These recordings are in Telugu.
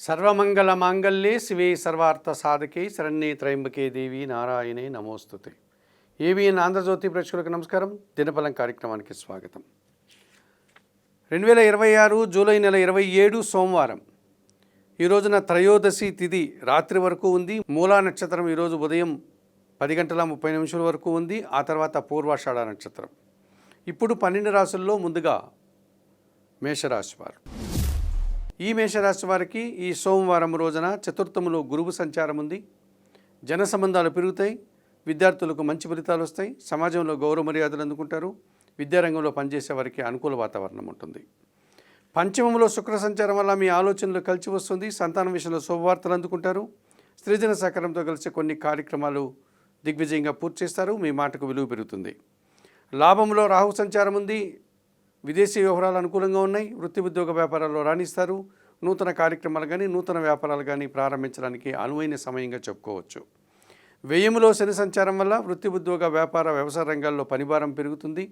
సర్వమంగళ మాంగళ్యే శివే సర్వార్థ సాధకే శరణ్యే త్రయంబకే దేవి నారాయణే నమోస్తుతే. ఏబిఎన్ ఆంధ్రజ్యోతి ప్రేక్షకులకు నమస్కారం. దినఫలం కార్యక్రమానికి స్వాగతం. 2026 జూలై నెల 27 సోమవారం. ఈ రోజున త్రయోదశి తిథి రాత్రి వరకు ఉంది. మూలా నక్షత్రం ఈరోజు ఉదయం 10 గంటల 30 నిమిషాల వరకు ఉంది. ఆ తర్వాత పూర్వాషాఢ నక్షత్రం. ఇప్పుడు 12 రాశుల్లో ముందుగా మేషరాశి వారు. ఈ మేషరాశి వారికి ఈ సోమవారం రోజున చతుర్థములో గురువు సంచారం ఉంది. జన సంబంధాలు పెరుగుతాయి. విద్యార్థులకు మంచి ఫలితాలు వస్తాయి. సమాజంలో గౌరవ మర్యాదలు అందుకుంటారు. విద్యారంగంలో పనిచేసే వారికి అనుకూల వాతావరణం ఉంటుంది. పంచమంలో శుక్ర సంచారం వల్ల మీ ఆలోచనలు కలిసి వస్తుంది. సంతానం విషయంలో శుభవార్తలు అందుకుంటారు. స్త్రీజన సహకారంతో కలిసి కొన్ని కార్యక్రమాలు దిగ్విజయంగా పూర్తి చేస్తారు. మీ మాటకు విలువ పెరుగుతుంది. లాభంలో రాహు సంచారం ఉంది. విదేశీ వ్యవహారాలు అనుకూలంగా ఉన్నాయి. వృత్తి ఉద్యోగ వ్యాపారాల్లో రాణిస్తారు. నూతన కార్యక్రమాలు కానీ నూతన వ్యాపారాలు కానీ ప్రారంభించడానికి అనువైన సమయంగా చెప్పుకోవచ్చు. వ్యయములో శని సంచారం వల్ల వృత్తి ఉద్యోగ వ్యాపార వ్యవసాయ రంగాల్లో పనిభారం పెరుగుతుంది.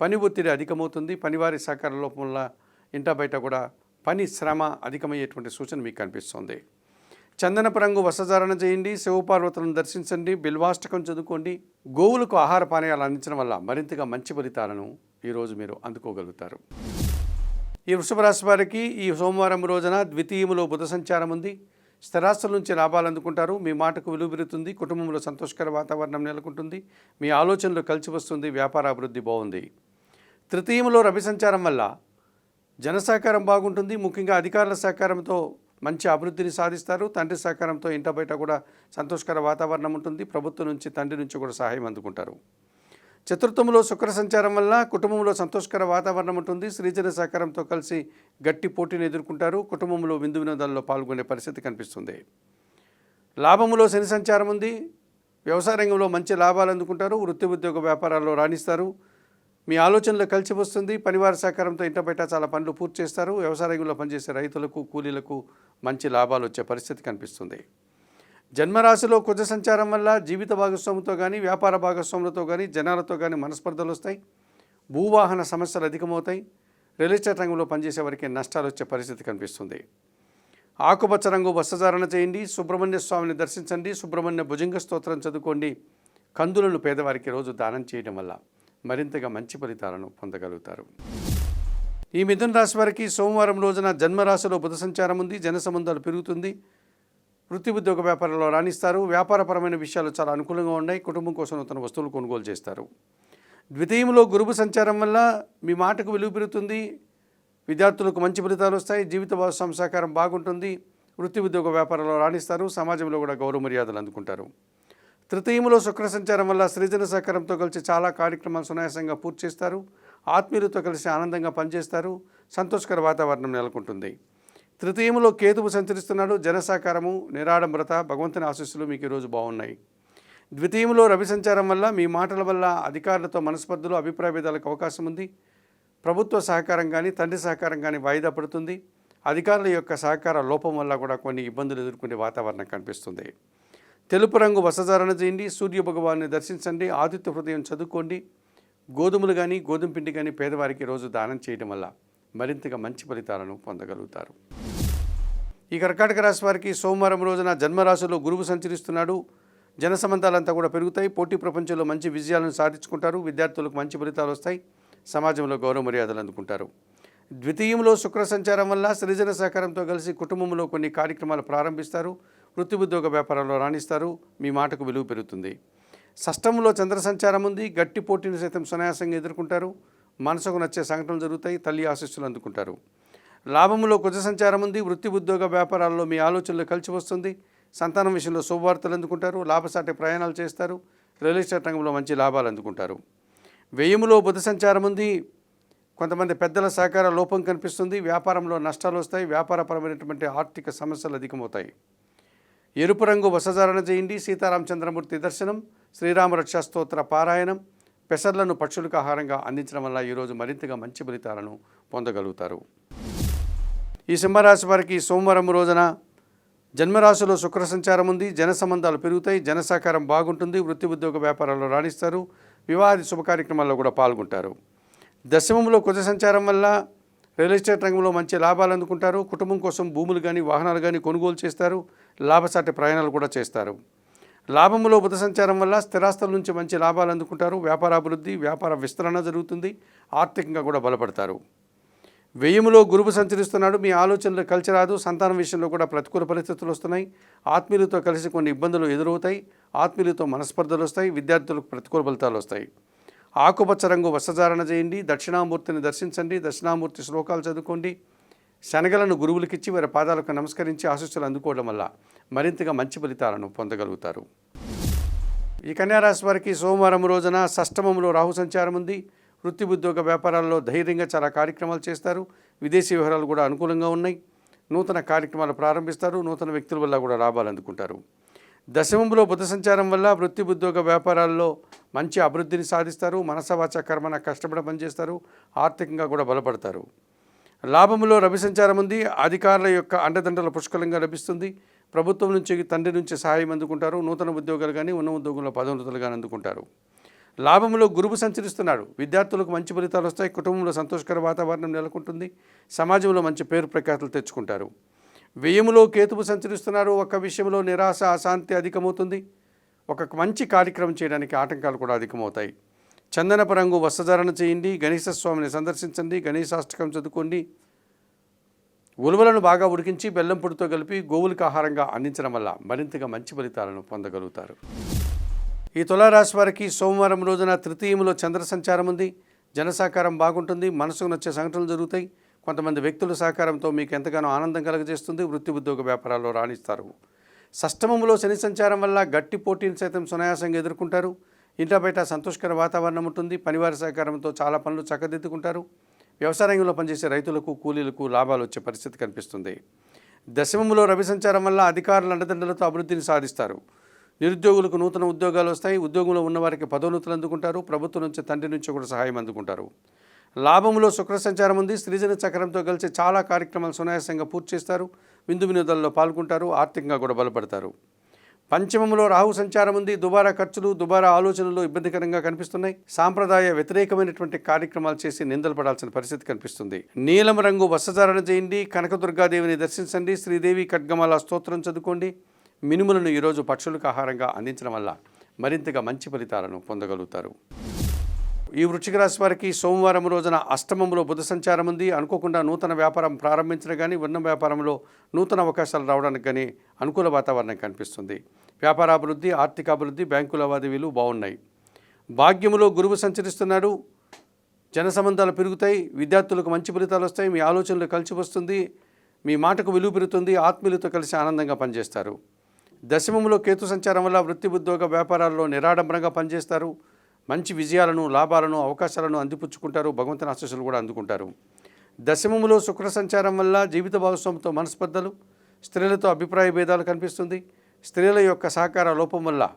పని ఒత్తిడి అధికమవుతుంది. పనివారి సహకార లోపం వల్ల ఇంట బయట కూడా పని శ్రమ అధికమయ్యేటువంటి సూచన మీకు కనిపిస్తుంది. చందనపు రంగు వస్త్రధారణ చేయండి. శివపార్వతులను దర్శించండి. బిల్వాష్టకం చదువుకోండి. గోవులకు ఆహార పానీయాలు అందించడం వల్ల మరింతగా మంచి ఫలితాలను ఈరోజు మీరు అందుకోగలుగుతారు. ఈ వృషభ రాశి వారికి ఈ సోమవారం రోజున ద్వితీయములో బుధ సంచారం ఉంది. స్థిరాస్తుల నుంచి లాభాలు అందుకుంటారు. మీ మాటకు విలువ పెరుగుతుంది. కుటుంబంలో సంతోషకర వాతావరణం నెలకొంటుంది. మీ ఆలోచనలు కలిసి వస్తుంది. వ్యాపార అభివృద్ధి బాగుంది. తృతీయములో రవి సంచారం వల్ల జన సహకారం బాగుంటుంది. ముఖ్యంగా అధికారుల సహకారంతో మంచి అభివృద్ధిని సాధిస్తారు. తండ్రి సహకారంతో ఇంట బయట కూడా సంతోషకర వాతావరణం ఉంటుంది. ప్రభుత్వం నుంచి తండ్రి నుంచి కూడా సహాయం అందుకుంటారు. చతుర్థములో శుక్ర సంచారం వల్ల కుటుంబంలో సంతోషకర వాతావరణం ఉంటుంది. స్త్రీజన సహకారంతో కలిసి గట్టి పోటీని ఎదుర్కొంటారు. కుటుంబంలో విందు వినోదాల్లో పాల్గొనే పరిస్థితి కనిపిస్తుంది. లాభములో శని సంచారం ఉంది. వ్యవసాయ రంగంలో మంచి లాభాలు అందుకుంటారు. వృత్తి ఉద్యోగ వ్యాపారాల్లో రాణిస్తారు. మీ ఆలోచనలు కలిసి వస్తుంది. పనివారి సహకారంతో ఇంట బయట చాలా పనులు పూర్తి చేస్తారు. వ్యవసాయ రంగంలో పనిచేసే రైతులకు కూలీలకు మంచి లాభాలు వచ్చే పరిస్థితి కనిపిస్తుంది. జన్మరాశిలో కుజ సంచారం వల్ల జీవిత భాగస్వామితో కానీ వ్యాపార భాగస్వాములతో కానీ జనాలతో కానీ మనస్పర్ధలు వస్తాయి. భూవాహన సమస్యలు అధికమవుతాయి. రియల్ ఎస్టేట్ రంగంలో పనిచేసే వారికి నష్టాలు వచ్చే పరిస్థితి కనిపిస్తుంది. ఆకుపచ్చ రంగు వస్త్రధారణ చేయండి. సుబ్రహ్మణ్య స్వామిని దర్శించండి. సుబ్రహ్మణ్య భుజంగ స్తోత్రం చదువుకోండి. కందులను పేదవారికి రోజు దానం చేయడం వల్ల మరింతగా మంచి ఫలితాలను పొందగలుగుతారు. ఈ మిథున రాశి వారికి సోమవారం రోజున జన్మరాశిలో బుధ సంచారం ఉంది. జన సంబంధాలు పెరుగుతుంది. వృత్తి ఉద్యోగ వ్యాపారంలో రాణిస్తారు. వ్యాపారపరమైన విషయాలు చాలా అనుకూలంగా ఉన్నాయి. కుటుంబం కోసం నూతన వస్తువులు కొనుగోలు చేస్తారు. ద్వితీయంలో గురువు సంచారం వల్ల మీ మాటకు విలువ పెరుగుతుంది. విద్యార్థులకు మంచి ఫలితాలు వస్తాయి. జీవిత భాగస్వామి సహకారం బాగుంటుంది. వృత్తి ఉద్యోగ వ్యాపారంలో రాణిస్తారు. సమాజంలో కూడా గౌరవ మర్యాదలు అందుకుంటారు. తృతీయంలో శుక్ర సంచారం వల్ల సృజన సహకారంతో కలిసి చాలా కార్యక్రమాలు సునాయాసంగా పూర్తి చేస్తారు. ఆత్మీయులతో కలిసి ఆనందంగా పనిచేస్తారు. సంతోషకర వాతావరణం నెలకొంటుంది. తృతీయంలో కేతువు సంచరిస్తున్నాడు. జన సహకారము నిరాడంబరత భగవంతుని ఆశీస్సులు మీకు ఈరోజు బాగున్నాయి. ద్వితీయంలో రవి సంచారం వల్ల మీ మాటల వల్ల అధికారులతో మనస్పర్ధలు అభిప్రాయ భేదాలకు అవకాశం ఉంది. ప్రభుత్వ సహకారం కానీ తండ్రి సహకారం కానీ వాయిదా పడుతుంది. అధికారుల యొక్క సహకార లోపం వల్ల కూడా కొన్ని ఇబ్బందులు ఎదుర్కొనే వాతావరణం కనిపిస్తుంది. తెలుపు రంగు వస్త్రధారణ చేయండి. సూర్య భగవాన్ని దర్శించండి. ఆదిత్య హృదయం చదువుకోండి. గోధుమలు కానీ గోధుమ పిండి కానీ పేదవారికి రోజు దానం చేయడం వల్ల మరింతగా మంచి ఫలితాలను పొందగలుగుతారు. ఈ కర్కాటక రాశి వారికి సోమవారం రోజున జన్మరాశిలో గురువు సంచరిస్తున్నాడు. జన సంబంధాలంతా కూడా పెరుగుతాయి. పోటీ ప్రపంచంలో మంచి విజయాలను సాధించుకుంటారు. విద్యార్థులకు మంచి ఫలితాలు వస్తాయి. సమాజంలో గౌరవ మర్యాదలు అందుకుంటారు. ద్వితీయంలో శుక్ర సంచారం వల్ల సృజన సహకారంతో కలిసి కుటుంబంలో కొన్ని కార్యక్రమాలు ప్రారంభిస్తారు. వృత్తి ఉద్యోగ వ్యాపారంలో రాణిస్తారు. మీ మాటకు విలువ పెరుగుతుంది. షష్టంలో చంద్ర సంచారం ఉంది. గట్టి పోటీని సైతం సునాయాసంగా ఎదుర్కొంటారు. మనసుకు నచ్చే సంఘటనలు జరుగుతాయి. తల్లి ఆశీస్సులు అందుకుంటారు. లాభంలో కుజ సంచారం ఉంది. వృత్తి ఉద్యోగ వ్యాపారాల్లో మీ ఆలోచనలు కలిసి వస్తుంది. సంతానం విషయంలో శుభవార్తలు అందుకుంటారు. లాభసాటి ప్రయాణాలు చేస్తారు. రియల్ ఎస్టేట్ రంగంలో మంచి లాభాలు అందుకుంటారు. వ్యయములో బుధ సంచారం ఉంది. కొంతమంది పెద్దల సహకార లోపం కనిపిస్తుంది. వ్యాపారంలో నష్టాలు వస్తాయి. వ్యాపారపరమైనటువంటి ఆర్థిక సమస్యలు అధికమవుతాయి. ఎరుపు రంగు వస్త్రధారణ చేయండి. సీతారామచంద్రమూర్తి దర్శనం, శ్రీరామ రక్షా స్తోత్ర పారాయణం, పెసర్లను పక్షులకు ఆహారంగా అందించడం వల్ల ఈరోజు మరింతగా మంచి ఫలితాలను పొందగలుగుతారు. ఈ సింహరాశి వారికి సోమవారం రోజున జన్మరాశిలో శుక్ర సంచారం ఉంది. జన సంబంధాలు పెరుగుతాయి. జన సహకారం బాగుంటుంది. వృత్తి ఉద్యోగ వ్యాపారాల్లో రాణిస్తారు. వివాహాది శుభ కార్యక్రమాల్లో కూడా పాల్గొంటారు. దశమంలో కుజ సంచారం వల్ల రియల్ ఎస్టేట్ రంగంలో మంచి లాభాలు అందుకుంటారు. కుటుంబం కోసం భూములు కానీ వాహనాలు కానీ కొనుగోలు చేస్తారు. లాభసాటి ప్రయాణాలు కూడా చేస్తారు. లాభంలో బుధ సంచారం వల్ల స్థిరాస్తుల నుంచి మంచి లాభాలు అందుకుంటారు. వ్యాపార అభివృద్ధి, వ్యాపార విస్తరణ జరుగుతుంది. ఆర్థికంగా కూడా బలపడతారు. వ్యయములో గురువు సంచరిస్తున్నాడు. మీ ఆలోచనలు కలిసి రాదు. సంతానం విషయంలో కూడా ప్రతికూల పరిస్థితులు వస్తున్నాయి. ఆత్మీయులతో కలిసి కొన్ని ఇబ్బందులు ఎదురవుతాయి. ఆత్మీయులతో మనస్పర్ధలు వస్తాయి. విద్యార్థులకు ప్రతికూల ఫలితాలు వస్తాయి. ఆకుపచ్చ రంగు వస్త్రధారణ చేయండి. దక్షిణామూర్తిని దర్శించండి. దక్షిణామూర్తి శ్లోకాలు చదువుకోండి. శనగలను గురువులకిచ్చి వారి పాదాలకు నమస్కరించి ఆశీస్సులు అందుకోవడం వల్ల మరింతగా మంచి ఫలితాలను పొందగలుగుతారు. ఈ కన్యారాశి వారికి సోమవారం రోజున షష్టమంలో రాహు సంచారం ఉంది. వృత్తి ఉద్యోగ వ్యాపారాల్లో ధైర్యంగా చాలా కార్యక్రమాలు చేస్తారు. విదేశీ వ్యవహారాలు కూడా అనుకూలంగా ఉన్నాయి. నూతన కార్యక్రమాలు ప్రారంభిస్తారు. నూతన వ్యక్తుల వల్ల కూడా లాభాలు అందుకుంటారు. దశమంలో బుధ సంచారం వల్ల వృత్తి ఉద్యోగ వ్యాపారాల్లో మంచి అభివృద్ధిని సాధిస్తారు. మనసవాచ కర్మన కష్టపడి పనిచేస్తారు. ఆర్థికంగా కూడా బలపడతారు. లాభంలో రవి సంచారం ఉంది. అధికారుల యొక్క అండదండలు పుష్కలంగా లభిస్తుంది. ప్రభుత్వం నుంచి, తండ్రి నుంచి సహాయం అందుకుంటారు. నూతన ఉద్యోగాలు కానీ ఉన్న ఉద్యోగంలో పదోన్నతులు కానీ అందుకుంటారు. లాభంలో గురువు సంచరిస్తున్నాడు. విద్యార్థులకు మంచి ఫలితాలు వస్తాయి. కుటుంబంలో సంతోషకర వాతావరణం నెలకొంటుంది. సమాజంలో మంచి పేరు ప్రఖ్యాతులు తెచ్చుకుంటారు. వ్యయములో కేతువు సంచరిస్తున్నారు. ఒక విషయంలో నిరాశ, అశాంతి అధికమవుతుంది. ఒక మంచి కార్యక్రమం చేయడానికి ఆటంకాలు కూడా అధికమవుతాయి. చందనపు రంగు వస్త్రధారణ చేయండి. గణేశ స్వామిని సందర్శించండి. గణేశాష్టకం చదువుకోండి. ఉలువలను బాగా ఉడికించి బెల్లం పొడితో కలిపి గోవులకు ఆహారంగా అందించడం వల్ల మరింతగా మంచి ఫలితాలను పొందగలుగుతారు. ఈ తులారాశి వారికి సోమవారం రోజున తృతీయంలో చంద్ర సంచారం ఉంది. జన సహకారం బాగుంటుంది. మనసుకు నచ్చే సంఘటనలు జరుగుతాయి. కొంతమంది వ్యక్తుల సహకారంతో మీకు ఎంతగానో ఆనందం కలుగజేస్తుంది. వృత్తి ఉద్యోగ వ్యాపారాల్లో రాణిస్తారు. షష్టమంలో శని సంచారం వల్ల గట్టి పోటీని సైతం సునాయాసంగా ఎదుర్కొంటారు. ఇంట్లో బయట సంతోషకర వాతావరణం ఉంటుంది. పనివారి సహకారంతో చాలా పనులు చక్కదిద్దుకుంటారు. వ్యవసాయ రంగంలో పనిచేసే రైతులకు, కూలీలకు లాభాలు వచ్చే పరిస్థితి కనిపిస్తుంది. దశమంలో రవి సంచారం వల్ల అధికారుల అండదండలతో అభివృద్ధిని సాధిస్తారు. నిరుద్యోగులకు నూతన ఉద్యోగాలు వస్తాయి. ఉద్యోగంలో ఉన్నవారికి పదోన్నతులు అందుకుంటారు. ప్రభుత్వం నుంచి, తండ్రి నుంచి కూడా సహాయం అందుకుంటారు. లాభంలో శుక్ర సంచారం ఉంది. సృజన చక్రంతో కలిసి చాలా కార్యక్రమాలు సునాయాసంగా పూర్తి చేస్తారు. విందు వినోదాల్లో పాల్గొంటారు. ఆర్థికంగా కూడా బలపడతారు. పంచమంలో రాహు సంచారం ఉంది. దుబారా ఖర్చులు, దుబారా ఆలోచనలు ఇబ్బందికరంగా కనిపిస్తున్నాయి. సాంప్రదాయ వ్యతిరేకమైనటువంటి కార్యక్రమాలు చేసి నిందలు పడాల్సిన పరిస్థితి కనిపిస్తుంది. నీలం రంగు వస్త్రధారణ చేయండి. కనకదుర్గాదేవిని దర్శించండి. శ్రీదేవి ఖడ్గమాల స్తోత్రం చదువుకోండి. మినుములను ఈరోజు పక్షులకు ఆహారంగా అందించడం వల్ల మరింతగా మంచి ఫలితాలను పొందగలుగుతారు. ఈ వృశ్చిక రాశి వారికి సోమవారం రోజున అష్టమంలో బుధ సంచారం ఉంది. అనుకోకుండా నూతన వ్యాపారం ప్రారంభించడం కానీ, ఉన్న వ్యాపారంలో నూతన అవకాశాలు రావడానికి కానీ అనుకూల వాతావరణం కనిపిస్తుంది. వ్యాపారాభివృద్ధి, ఆర్థికాభివృద్ధి, బ్యాంకు లావాదేవీలు బాగున్నాయి. భాగ్యములో గురువు సంచరిస్తున్నాడు. జన సంబంధాలు పెరుగుతాయి. విద్యార్థులకు మంచి ఫలితాలు వస్తాయి. మీ ఆలోచనలు కలిసి వస్తుంది. మీ మాటకు విలువ పెరుగుతుంది. ఆత్మీయులతో కలిసి ఆనందంగా పనిచేస్తారు. దశమంలో కేతు సంచారం వల్ల వృత్తి ఉద్యోగ వ్యాపారాల్లో నిరాడంబరంగా పనిచేస్తారు. మంచి విజయాలను, లాభాలను, అవకాశాలను అందిపుచ్చుకుంటారు. భగవంతుని ఆశీస్సులు కూడా అందుకుంటారు. దశమములో శుక్ర సంచారం వల్ల జీవిత భాగస్వామితో మనస్పర్ధలు, స్త్రీలతో అభిప్రాయ భేదాలు కనిపిస్తుంది. స్త్రీల యొక్క సహకార లోపం వల్ల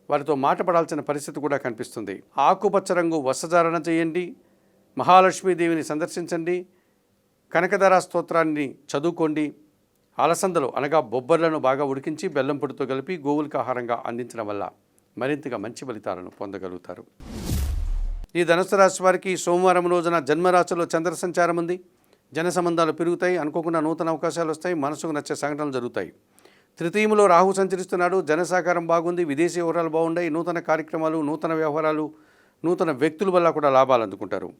వారితో మాట పడాల్సిన పరిస్థితి కూడా కనిపిస్తుంది. ఆకుపచ్చ రంగు వస్త్రధారణ చేయండి. మహాలక్ష్మీదేవిని సందర్శించండి. కనకధార స్తోత్రాన్ని చదువుకోండి. అలసందలు అనగా బొబ్బర్లను బాగా ఉడికించి బెల్లం పొడితో కలిపి గోవులకు ఆహారంగా అందించడం వల్ల మరింతగా మంచి ఫలితాలను పొందగలుగుతారు. ఈ ధనుసు రాశి వారికి సోమవారం రోజున జన్మరాశిలో చంద్ర సంచారం ఉంది. జన సంబంధాలు పెరుగుతాయి. అనుకోకుండా నూతన అవకాశాలు వస్తాయి. మనసుకు నచ్చే సంఘటనలు జరుగుతాయి. తృతీయంలో రాహు సంచరిస్తున్నాడు. జన సహకారం బాగుంది. విదేశీ వ్యవహారాలు బాగున్నాయి. నూతన కార్యక్రమాలు, నూతన వ్యవహారాలు, నూతన వ్యక్తుల వల్ల కూడా లాభాలు అందుకుంటారు.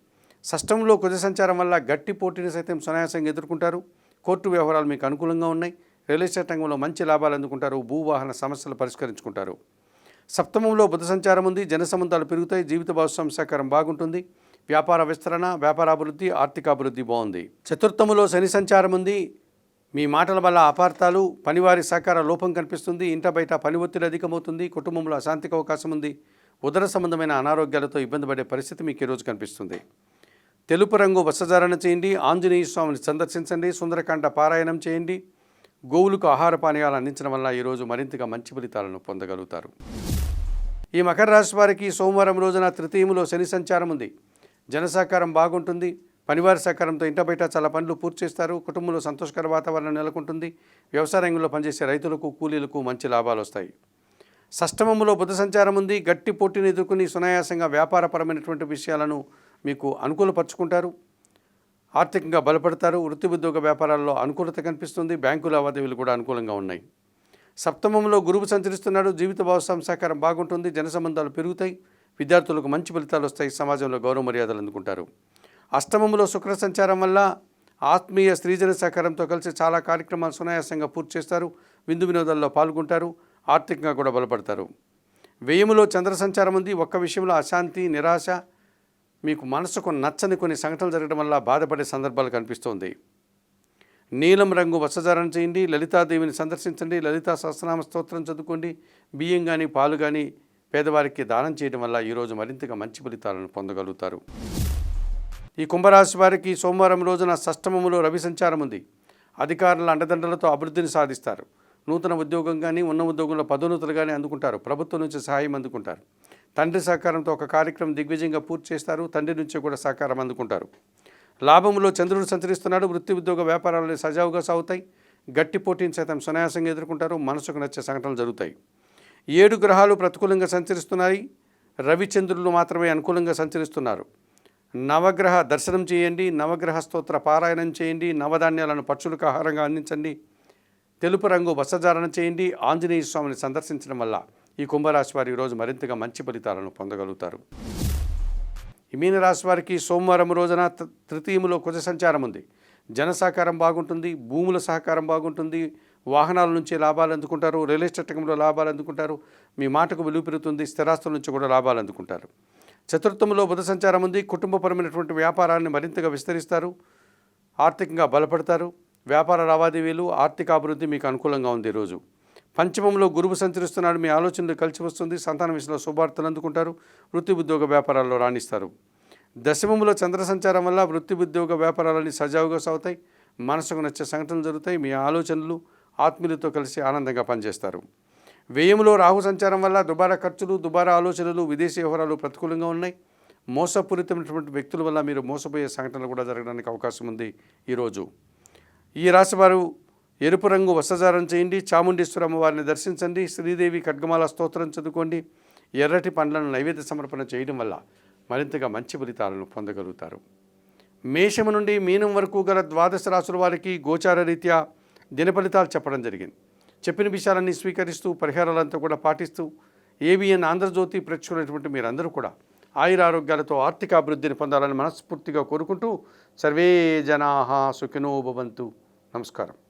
షష్టంలో కుజ సంచారం వల్ల గట్టి పోటీని సైతం సునాయాసంగా ఎదుర్కొంటారు. కోర్టు వ్యవహారాలు మీకు అనుకూలంగా ఉన్నాయి. రియల్ ఎస్టేట్ రంగంలో మంచి లాభాలు అందుకుంటారు. భూవాహన సమస్యలు పరిష్కరించుకుంటారు. సప్తమంలో బుధ సంచారం ఉంది. జన సంబంధాలు పెరుగుతాయి. జీవిత భాగస్వామి సహకారం బాగుంటుంది. వ్యాపార విస్తరణ, వ్యాపారాభివృద్ధి, ఆర్థికాభివృద్ధి బాగుంది. చతుర్థములో శని సంచారం ఉంది. మీ మాటల వల్ల అపార్థాలు, పనివారి సహకార లోపం కనిపిస్తుంది. ఇంట బయట పని ఒత్తిడి అధికమవుతుంది. కుటుంబంలో అశాంతికి అవకాశం ఉంది. ఉదర సంబంధమైన అనారోగ్యాలతో ఇబ్బంది పడే పరిస్థితి మీకు ఈరోజు కనిపిస్తుంది. తెలుపు రంగు వస్త్రధారణ చేయండి. ఆంజనేయ స్వామిని సందర్శించండి. సుందరకాండ పారాయణం చేయండి. గోవులకు ఆహార పానీయాలు అందించడం వల్ల ఈరోజు మరింతగా మంచి ఫలితాలను పొందగలుగుతారు. ఈ మకర రాశి వారికి సోమవారం రోజున తృతీయంలో శని సంచారం ఉంది. జన సహకారం బాగుంటుంది. పనివారి సహకారంతో ఇంట బయట చాలా పనులు పూర్తి చేస్తారు. కుటుంబంలో సంతోషకర వాతావరణం నెలకొంటుంది. వ్యవసాయ రంగంలో పనిచేసే రైతులకు, కూలీలకు మంచి లాభాలు వస్తాయి. షష్టమంలో బుధ సంచారం ఉంది. గట్టి పోటీని ఎదుర్కొని సునాయాసంగా వ్యాపారపరమైనటువంటి విషయాలను మీకు అనుకూలపరుచుకుంటారు. ఆర్థికంగా బలపడతారు. వృత్తి ఉద్యోగ వ్యాపారాల్లో అనుకూలత కనిపిస్తుంది. బ్యాంకు లావాదేవీలు కూడా అనుకూలంగా ఉన్నాయి. సప్తమంలో గురువు సంచరిస్తున్నాడు. జీవిత భాగస్వామి సహకారం బాగుంటుంది. జన సంబంధాలు పెరుగుతాయి. విద్యార్థులకు మంచి ఫలితాలు వస్తాయి. సమాజంలో గౌరవ మర్యాదలు అందుకుంటారు. అష్టమంలో శుక్ర సంచారం వల్ల ఆత్మీయ స్త్రీజన సహకారంతో కలిసి చాలా కార్యక్రమాలు సునాయాసంగా పూర్తి చేస్తారు. విందు వినోదాల్లో పాల్గొంటారు. ఆర్థికంగా కూడా బలపడతారు. వ్యయములో చంద్ర సంచారం ఉంది. ఒక్క విషయంలో అశాంతి, నిరాశ, మీకు మనసుకు నచ్చని కొన్ని సంఘటనలు జరగడం వల్ల బాధపడే సందర్భాలు కనిపిస్తోంది. నీలం రంగు వస్త్రధారణ చేయండి. లలితాదేవిని సందర్శించండి. లలితా సహస్రనామ స్తోత్రం చదువుకోండి. బియ్యం కానీ పాలు కానీ పేదవారికి దానం చేయడం వల్ల ఈరోజు మరింతగా మంచి ఫలితాలను పొందగలుగుతారు. ఈ కుంభరాశి వారికి సోమవారం రోజున షష్టమములో రవి సంచారం ఉంది. అధికారుల అండదండలతో అభివృద్ధిని సాధిస్తారు. నూతన ఉద్యోగం కానీ ఉన్న ఉద్యోగంలో పదోన్నతులు కానీ అందుకుంటారు. ప్రభుత్వం నుంచి సహాయం అందుకుంటారు. తండ్రి సహకారంతో ఒక కార్యక్రమం దిగ్విజయంగా పూర్తి చేస్తారు. తండ్రి నుంచి కూడా సహకారం అందుకుంటారు. లాభంలో చంద్రుడు సంచరిస్తున్నాడు. వృత్తి ఉద్యోగ వ్యాపారాలు సజావుగా సాగుతాయి. గట్టి పోటీని సైతం సునాయాసంగా ఎదుర్కొంటారు. మనసుకు నచ్చే సంఘటనలు జరుగుతాయి. 7 గ్రహాలు ప్రతికూలంగా సంచరిస్తున్నాయి. రవిచంద్రులు మాత్రమే అనుకూలంగా సంచరిస్తున్నారు. నవగ్రహ దర్శనం చేయండి. నవగ్రహ స్తోత్ర పారాయణం చేయండి. నవధాన్యాలను పక్షులకు ఆహారంగా అందించండి. తెలుపు రంగు వస్త్రధారణ చేయండి. ఆంజనేయ స్వామిని సందర్శించడం వల్ల ఈ కుంభరాశి వారు ఈరోజు మరింతగా మంచి ఫలితాలను పొందగలుగుతారు. ఈ మీనరాశి వారికి సోమవారం రోజున తృతీయములో కుజ సంచారం ఉంది. జన సహకారం బాగుంటుంది. భూముల సహకారం బాగుంటుంది. వాహనాల నుంచి లాభాలు అందుకుంటారు. రియల్ ఎస్టేట్ రంగంలో లాభాలు అందుకుంటారు. మీ మాటకు విలువ పెరుగుతుంది. స్థిరాస్తుల నుంచి కూడా లాభాలు అందుకుంటారు. చతుర్థంలో బుధ సంచారం ఉంది. కుటుంబపరమైనటువంటి వ్యాపారాన్ని మరింతగా విస్తరిస్తారు. ఆర్థికంగా బలపడతారు. వ్యాపార లావాదేవీలు, ఆర్థిక అభివృద్ధి మీకు అనుకూలంగా ఉంది. ఈరోజు పంచమంలో గురువు సంచరిస్తున్నాడు. మీ ఆలోచనలు కలిసి వస్తుంది. సంతాన విషయంలో శుభార్తలు అందుకుంటారు. వృత్తి ఉద్యోగ వ్యాపారాల్లో రాణిస్తారు. దశమంలో చంద్ర సంచారం వల్ల వృత్తి ఉద్యోగ వ్యాపారాలన్నీ సజావుగా సాగుతాయి. మనసుకు నచ్చే సంఘటనలు జరుగుతాయి. మీ ఆలోచనలు ఆత్మీయులతో కలిసి ఆనందంగా పనిచేస్తారు. వ్యయంలో రాహు సంచారం వల్ల దుబారా ఖర్చులు, దుబారా ఆలోచనలు, విదేశీ వ్యవహారాలు ప్రతికూలంగా ఉన్నాయి. మోసపూరితమైనటువంటి వ్యక్తుల వల్ల మీరు మోసపోయే సంఘటనలు కూడా జరగడానికి అవకాశం ఉంది. ఈరోజు ఈ రాశి వారు ఎరుపు రంగు వస్త్రధారణ చేయండి. చాముండేశ్వరి అమ్మవారిని దర్శించండి. శ్రీదేవి ఖడ్గమాల స్తోత్రం చదువుకోండి. ఎర్రటి పండ్లను నైవేద్య సమర్పణ చేయడం వల్ల మరింతగా మంచి ఫలితాలను పొందగలుగుతారు. మేషము నుండి మీనం వరకు గల ద్వాదశ రాశుల వారికి గోచార రీత్యా దిన ఫలితాలు చెప్పడం జరిగింది. చెప్పిన విషయాలన్నీ స్వీకరిస్తూ పరిహారాలంతా కూడా పాటిస్తూ ఏబిఎన్ ఆంధ్రజ్యోతి ప్రేక్షకులైనటువంటి మీరందరూ కూడా ఆయురారోగ్యాలతో ఆర్థిక అభివృద్ధిని పొందాలని మనస్ఫూర్తిగా కోరుకుంటూ సర్వే జనాః సుఖినో భవంతు. నమస్కారం.